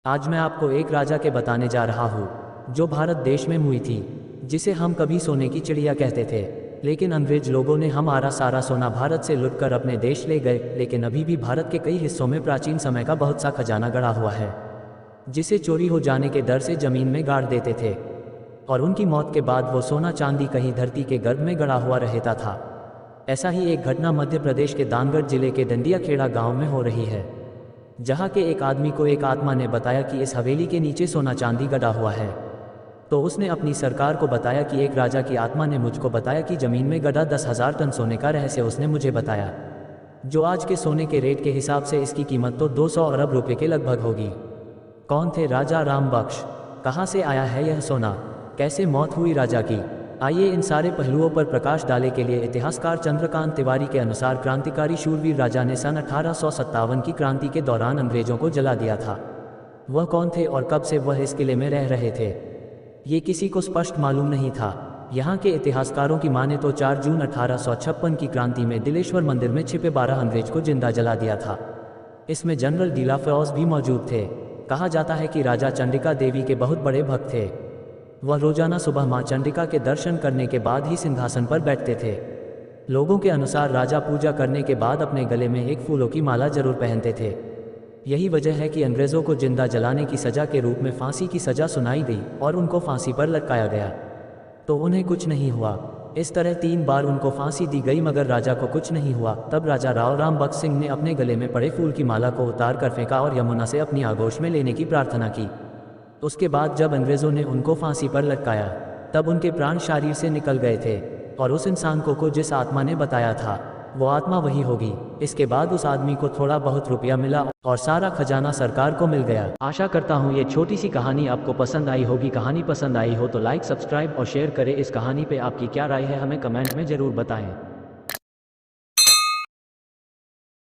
आज मैं आपको एक राजा के बताने जा रहा हूँ जो भारत देश में हुई थी, जिसे हम कभी सोने की चिड़िया कहते थे। लेकिन अंग्रेज लोगों ने हमारा सारा सोना भारत से लुटकर अपने देश ले गए। लेकिन अभी भी भारत के कई हिस्सों में प्राचीन समय का बहुत सा खजाना गड़ा हुआ है, जिसे चोरी हो जाने के डर से जमीन में गाड़ देते थे और उनकी मौत के बाद वो सोना चांदी कहीं धरती के गर्भ में गड़ा हुआ रहता था। ऐसा ही एक घटना मध्य प्रदेश के दानगढ़ जिले के दंडिया खेड़ा गांव में हो रही है, जहाँ के एक आदमी को एक आत्मा ने बताया कि इस हवेली के नीचे सोना चांदी गड़ा हुआ है। तो उसने अपनी सरकार को बताया कि एक राजा की आत्मा ने मुझको बताया कि जमीन में गड़ा 10,000 टन सोने का रहस्य उसने मुझे बताया, जो आज के सोने के रेट के हिसाब से इसकी कीमत तो 200 अरब रुपए के लगभग होगी। कौन थे राजा राम बख्श? कहाँ से आया है यह सोना? कैसे मौत हुई राजा की? आइए इन सारे पहलुओं पर प्रकाश डालने के लिए इतिहासकार चंद्रकांत तिवारी के अनुसार क्रांतिकारी शूरवीर राजा ने सन 1857 की क्रांति के दौरान अंग्रेजों को जला दिया था। वह कौन थे और कब से वह इस किले में रह रहे थे, ये किसी को स्पष्ट मालूम नहीं था। यहाँ के इतिहासकारों की माने तो 4 जून 1856 की क्रांति में दिलेश्वर मंदिर में छिपे 12 अंग्रेज को जिंदा जला दिया था। इसमें जनरल डीला फौज भी मौजूद थे। कहा जाता है कि राजा चंडिका देवी के बहुत बड़े भक्त थे। वह रोजाना सुबह मां चंडिका के दर्शन करने के बाद ही सिंहासन पर बैठते थे। लोगों के अनुसार राजा पूजा करने के बाद अपने गले में एक फूलों की माला जरूर पहनते थे। यही वजह है कि अंग्रेजों को जिंदा जलाने की सजा के रूप में फांसी की सजा सुनाई गई और उनको फांसी पर लटकाया गया, तो उन्हें कुछ नहीं हुआ। इस तरह 3 बार उनको फांसी दी गई मगर राजा को कुछ नहीं हुआ। तब राजा राम बख्श सिंह ने अपने गले में पड़े फूल की माला को उतार कर फेंका और यमुना से अपनी आगोश में लेने की प्रार्थना की। उसके बाद जब अंग्रेजों ने उनको फांसी पर लटकाया तब उनके प्राण शरीर से निकल गए थे और उस इंसान को जिस आत्मा ने बताया था वो आत्मा वही होगी। इसके बाद उस आदमी को थोड़ा बहुत रुपया मिला और सारा खजाना सरकार को मिल गया। आशा करता हूँ ये छोटी सी कहानी आपको पसंद आई होगी। कहानी पसंद आई हो तो लाइक, सब्सक्राइब और शेयर करें। इस कहानी पे आपकी क्या राय है हमें कमेंट में ज़रूर बताएं।